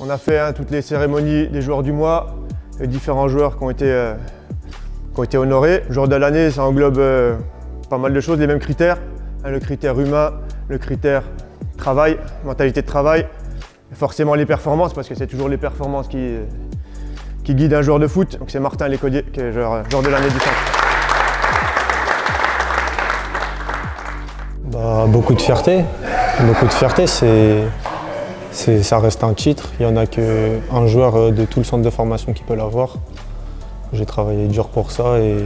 On a fait toutes les cérémonies des joueurs du mois, les différents joueurs qui ont été honorés. Le joueur de l'année, ça englobe pas mal de choses, les mêmes critères. Le critère humain, le critère travail, mentalité de travail. Et forcément les performances, parce que c'est toujours les performances qui guident un joueur de foot. Donc c'est Martin Lécodier qui est joueur de l'année du centre. Beaucoup de fierté. Ça reste un titre. Il n'y en a qu'un joueur de tout le centre de formation qui peut l'avoir. J'ai travaillé dur pour ça et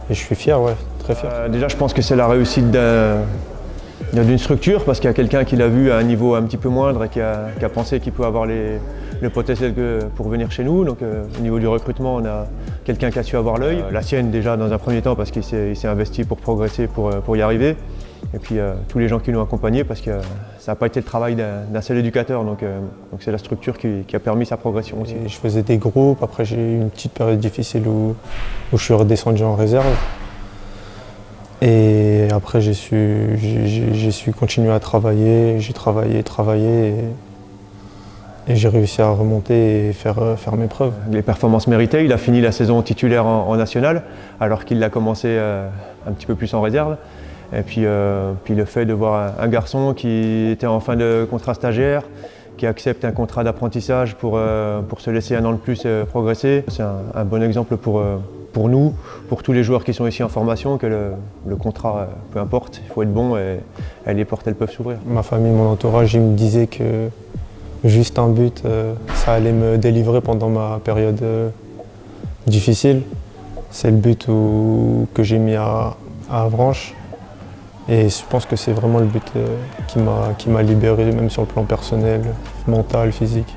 je suis fier, ouais, très fier. Déjà, je pense que c'est la réussite d'une structure, parce qu'il y a quelqu'un qui l'a vu à un niveau un petit peu moindre et qui a pensé qu'il pouvait avoir le potentiel pour venir chez nous. Donc au niveau du recrutement, on a quelqu'un qui a su avoir l'œil. La sienne déjà dans un premier temps, parce qu'il s'est investi pour progresser, pour y arriver. Et puis tous les gens qui l'ont accompagné, parce que ça n'a pas été le travail d'un seul éducateur, donc c'est la structure qui a permis sa progression aussi. Et je faisais des groupes, après j'ai eu une petite période difficile où je suis redescendu en réserve. Et après j'ai su continuer à travailler, j'ai travaillé et j'ai réussi à remonter et faire mes preuves. Les performances méritées, il a fini la saison titulaire en national, alors qu'il l'a commencé un petit peu plus en réserve. Et puis le fait de voir un garçon qui était en fin de contrat stagiaire, qui accepte un contrat d'apprentissage pour se laisser un an de plus progresser, c'est un bon exemple pour nous, pour tous les joueurs qui sont ici en formation, que le contrat, peu importe, il faut être bon et les portes elles peuvent s'ouvrir. Ma famille, mon entourage, ils me disaient que juste un but, ça allait me délivrer pendant ma période difficile. C'est le but que j'ai mis à Avranches. Et je pense que c'est vraiment le but qui m'a libéré, même sur le plan personnel, mental, physique.